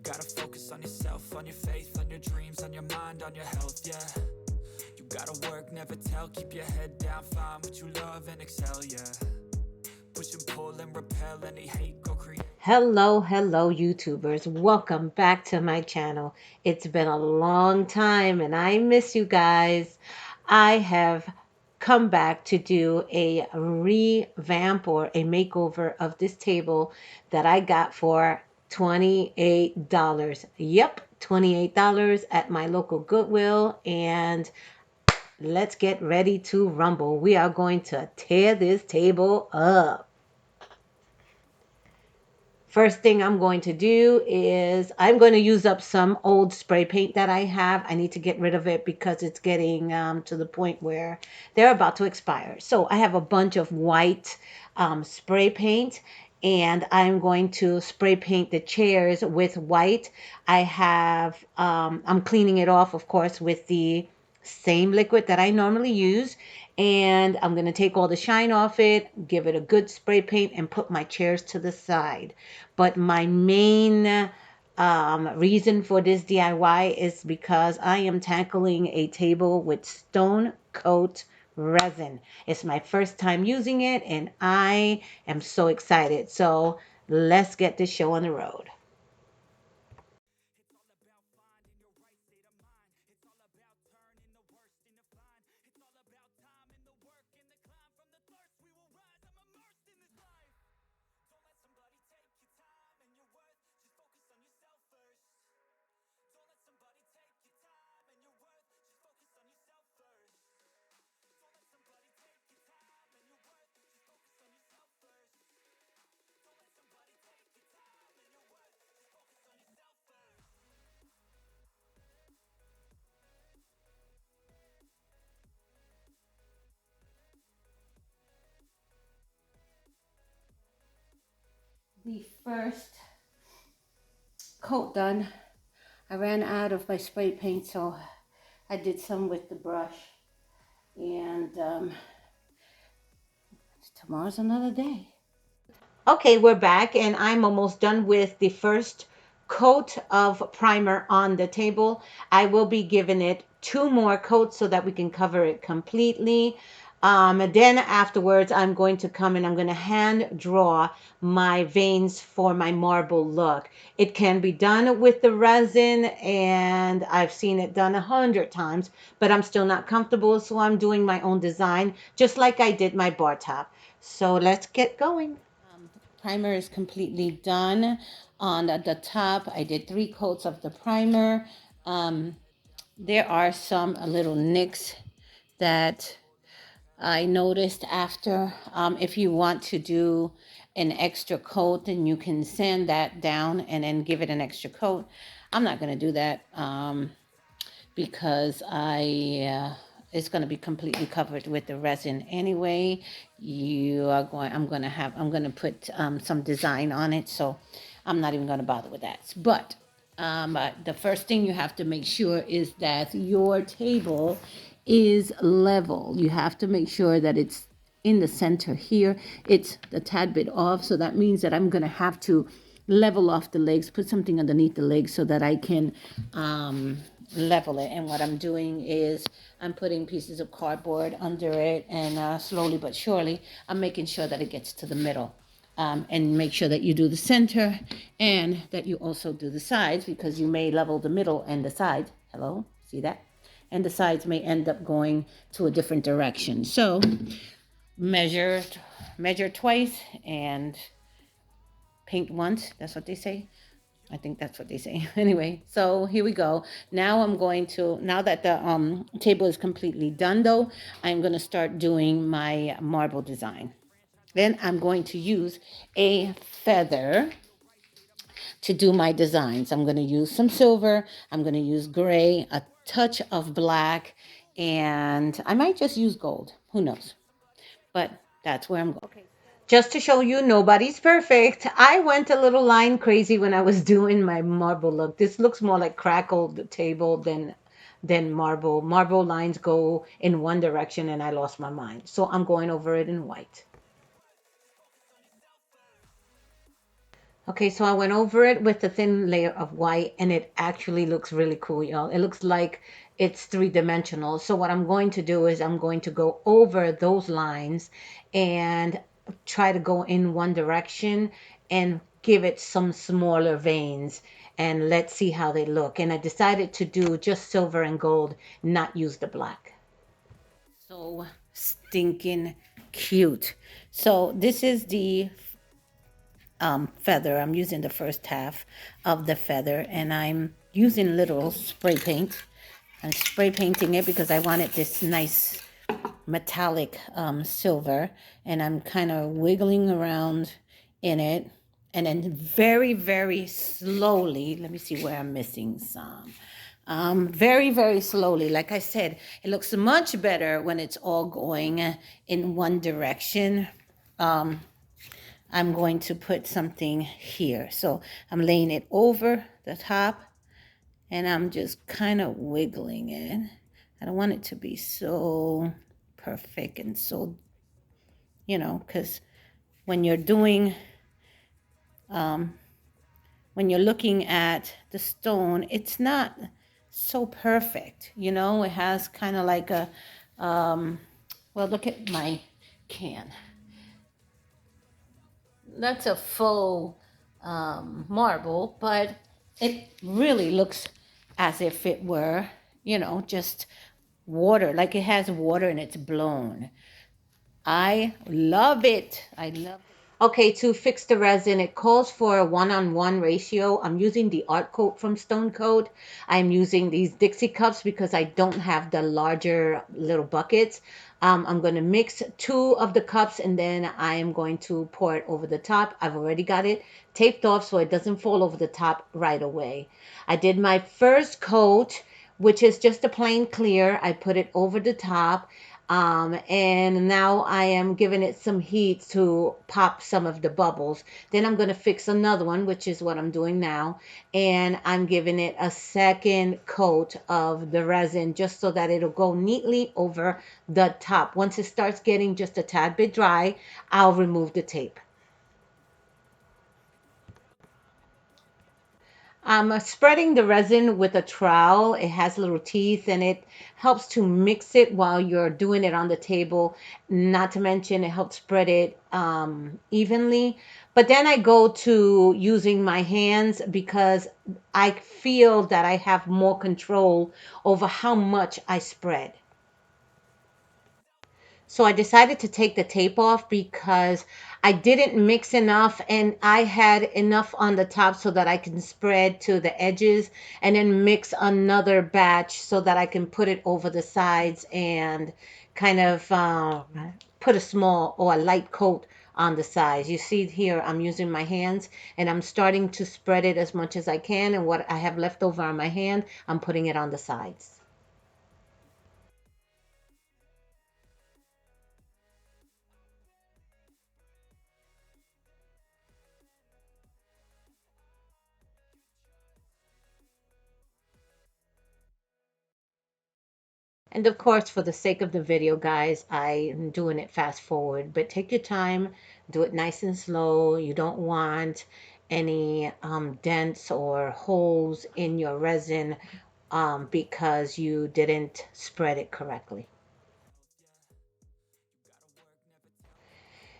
gotta focus on yourself, on your faith, on your dreams, on your mind, on your health, yeah. You gotta work, never tell, keep your head down, find what you love and excel, yeah. Push and pull and repel any hate, go create. Hello, YouTubers. Welcome back to my channel. It's been a long time and I miss you guys. I have come back to do a revamp or a makeover of this table that I got for $28. Yep, $28 at my local Goodwill. And let's get ready to rumble. We are going to tear this table up. First thing I'm going to do is I'm going to use up some old spray paint that I have. I need to get rid of it because it's getting to the point where they're about to expire. So I have a bunch of white spray paint, and I'm going to spray paint the chairs with white. I'm cleaning it off, of course, with the same liquid that I normally use. And I'm going to take all the shine off it, give it a good spray paint, and put my chairs to the side. But my main reason for this DIY is because I am tackling a table with stone coat resin. It's my first time using it, and I am so excited. So let's get this show on the road. The first coat done. I ran out of my spray paint, so I did some with the brush. And tomorrow's another day. Okay, we're back, and I'm almost done with the first coat of primer on the table. I will be giving it two more coats so that we can cover it completely. And then afterwards, I'm going to come and I'm going to hand draw my veins for my marble look. It can be done with the resin, and I've seen it done 100 times, but I'm still not comfortable, so I'm doing my own design, just like I did my bar top. So let's get going. Primer is completely done on the top. I did 3 coats of the primer. There are some little nicks that I noticed after. If you want to do an extra coat, then you can sand that down and then give it an extra coat. I'm not going to do that because it's going to be completely covered with the resin anyway. I'm going to put some design on it, so I'm not even going to bother with that. But the first thing you have to make sure is that your table is level. You have to make sure that it's in the center here. It's a tad bit off, so that means that I'm going to have to level off the legs, put something underneath the legs so that I can level it. And what I'm doing is I'm putting pieces of cardboard under it, and slowly but surely I'm making sure that it gets to the middle. And make sure that you do the center and that you also do the sides, because you may level the middle and the sides. Hello, see that? And the sides may end up going to a different direction. So measure twice and paint once. That's what they say. I think that's what they say. Anyway, so here we go. Now now that the table is completely done though, I'm going to start doing my marble design. Then I'm going to use a feather to do my designs. I'm going to use some silver. I'm going to use gray, a touch of black, and I might just use gold. Who knows? But that's where I'm going. Okay. Just to show you nobody's perfect, I went a little line crazy when I was doing my marble look. This looks more like crackled table than marble. Marble lines go in one direction and I lost my mind. So I'm going over it in white. Okay, so I went over it with a thin layer of white and it actually looks really cool, y'all. It looks like it's three-dimensional. So what I'm going to do is I'm going to go over those lines and try to go in one direction and give it some smaller veins and let's see how they look. And I decided to do just silver and gold, not use the black. So stinking cute. So this is the feather. I'm using the first half of the feather and I'm using little spray paint. I'm spray painting it because I wanted this nice metallic silver and I'm kind of wiggling around in it and then very, very slowly, let me see where I'm missing some. Very, very slowly. Like I said, it looks much better when it's all going in one direction. I'm going to put something here. So I'm laying it over the top and I'm just kind of wiggling it. I don't want it to be so perfect and so, because when you're doing, when you're looking at the stone, it's not so perfect. It has kind of like a, well, look at my can. That's a faux marble, but it really looks as if it were, just water, like it has water and it's blown. I love it. I love it. Okay, to fix the resin, it calls for a 1-on-1 ratio. I'm using the Art Coat from Stone Coat. I'm using these Dixie cups because I don't have the larger little buckets. I'm going to mix 2 of the cups and then I am going to pour it over the top. I've already got it taped off so it doesn't fall over the top right away. I did my first coat, which is just a plain clear. I put it over the top. And now I am giving it some heat to pop some of the bubbles. Then I'm going to fix another one, which is what I'm doing now. And I'm giving it a second coat of the resin just so that it'll go neatly over the top. Once it starts getting just a tad bit dry, I'll remove the tape. I'm spreading the resin with a trowel. It has little teeth and it helps to mix it while you're doing it on the table. Not to mention it helps spread it evenly. But then I go to using my hands because I feel that I have more control over how much I spread. So I decided to take the tape off because I didn't mix enough and I had enough on the top so that I can spread to the edges and then mix another batch so that I can put it over the sides and kind of put a small or a light coat on the sides. You see here I'm using my hands and I'm starting to spread it as much as I can, and what I have left over on my hand I'm putting it on the sides. And of course, for the sake of the video, guys, I'm doing it fast forward, but take your time, do it nice and slow. You don't want any dents or holes in your resin because you didn't spread it correctly.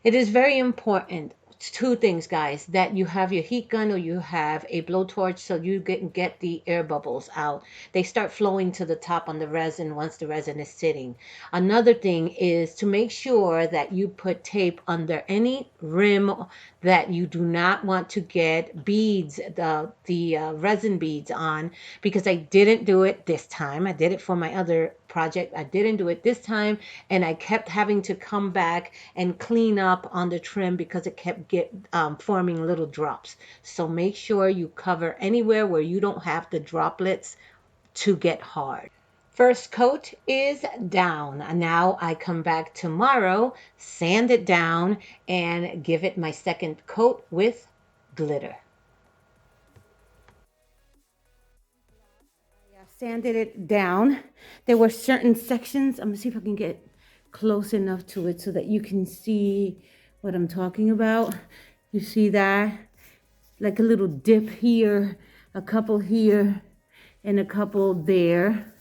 It is very important, 2 things, guys, that you have your heat gun or you have a blowtorch so you get the air bubbles out. They start flowing to the top on the resin once the resin is sitting. Another thing is to make sure that you put tape under any rim that you do not want to get beads, the resin beads on, because I didn't do it this time. I did it for my other project. I didn't do it this time, and I kept having to come back and clean up on the trim because it kept forming little drops. So make sure you cover anywhere where you don't have the droplets to get hard. First coat is down. Now I come back tomorrow, sand it down, and give it my second coat with glitter. Yeah, sanded it down. There were certain sections. I'm gonna see if I can get close enough to it so that you can see what I'm talking about. You see that? like a little dip here, a couple here, and a couple there.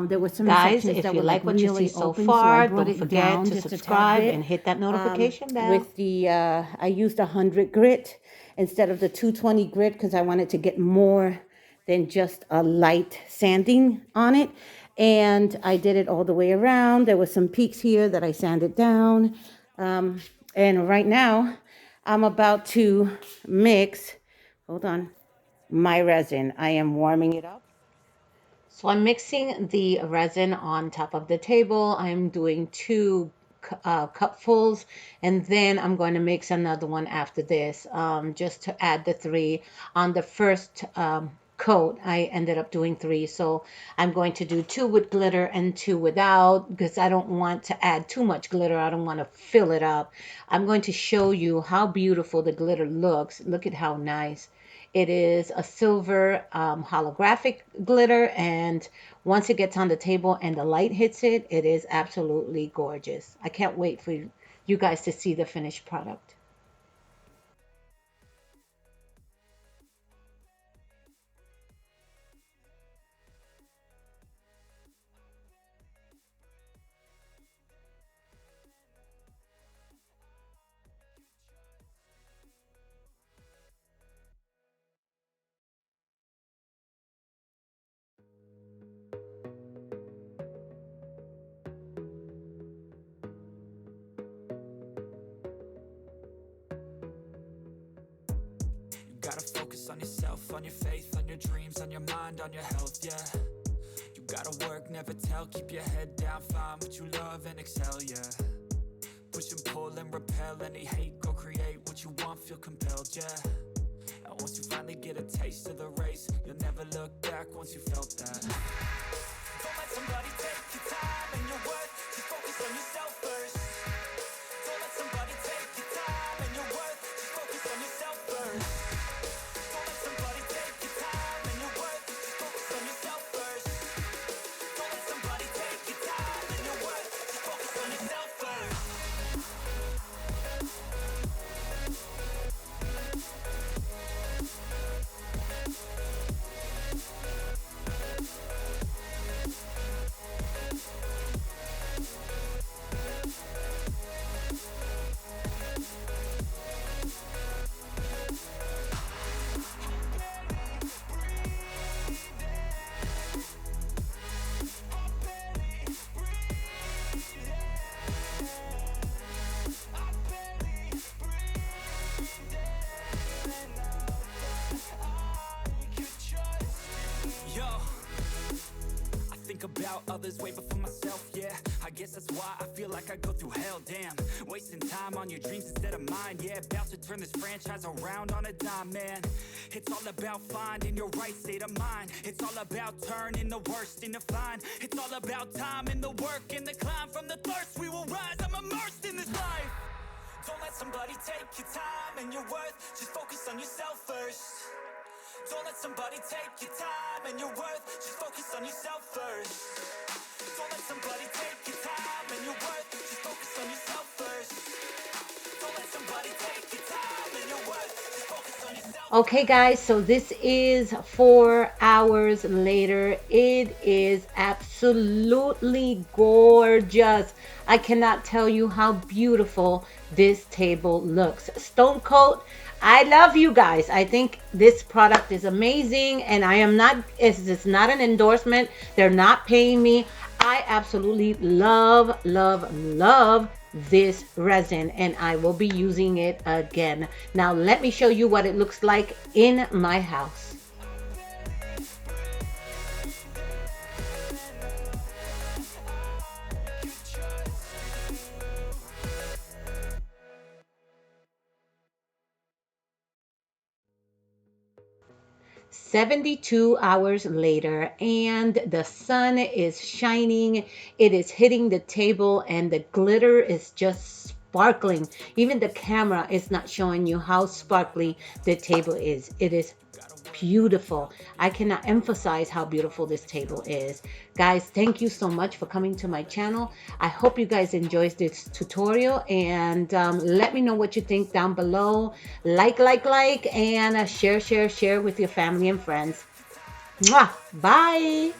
There were some Guys, sections if that you were like like what you see really so open, so I far, brought don't it forget down to just a tad subscribe and bit. hit that notification bell. With the, I used 100 grit instead of the 220 grit because I wanted to get more than just a light sanding on it. And I did it all the way around. There were some peaks here that I sanded down. And right now, I'm about to mix, hold on, my resin. I am warming it up. So I'm mixing the resin on top of the table. I'm doing two cupfuls, and then I'm going to mix another one after this, just to add the three. On the first coat, I ended up doing three, so I'm going to do two with glitter and two without because I don't want to add too much glitter. I don't want to fill it up. I'm going to show you how beautiful the glitter looks. Look at how nice. It is a silver holographic glitter, and once it gets on the table and the light hits it, it is absolutely gorgeous. I can't wait for you guys to see the finished product. You gotta focus on yourself, on your faith, on your dreams, on your mind, on your health, yeah. You gotta work, never tell, keep your head down, find what you love and excel, yeah. Push and pull and repel any hate, go create what you want, feel compelled, yeah. And once you finally get a taste of the race, you'll never look back once you felt that. Don't let somebody take your time and your worth, just focus on yourself first. Don't let somebody take your time and your worth, just focus on yourself first. Don't let somebody take your time and your worth, just focus on yourself first. Don't let somebody take your time and your worth, just focus on yourself first. Yo, I think about others way before myself, yeah. I guess that's why I feel like I go through hell, damn. Wasting time on your dreams instead of mine, yeah. About to turn this franchise around on a dime, man. It's all about finding your right state of mind. It's all about turning the worst into fine. It's all about time and the work and the climb. From the thirst we will rise, I'm immersed in this life. Don't let somebody take your time and your worth, just focus on yourself first. Don't let somebody take your time and your worth, just focus on yourself first. Don't let somebody take your time and your worth, just focus on yourself first. Don't let somebody take your time and your worth, just focus on yourself. Okay, guys, so this is 4 hours later. It is absolutely gorgeous. I cannot tell you how beautiful this table looks. Stone Coat, I love you guys. I think this product is amazing, and I am not, it's not an endorsement. They're not paying me. I absolutely love, love, love this resin, and I will be using it again. Now let me show you what it looks like in my house. 72 hours later, and the sun is shining. It is hitting the table, and the glitter is just sparkling. Even the camera is not showing you how sparkly the table is. It is beautiful. I cannot emphasize how beautiful this table is. Guys, thank you so much for coming to my channel. I hope you guys enjoyed this tutorial, and let me know what you think down below. Like, and share with your family and friends. Mwah! Bye!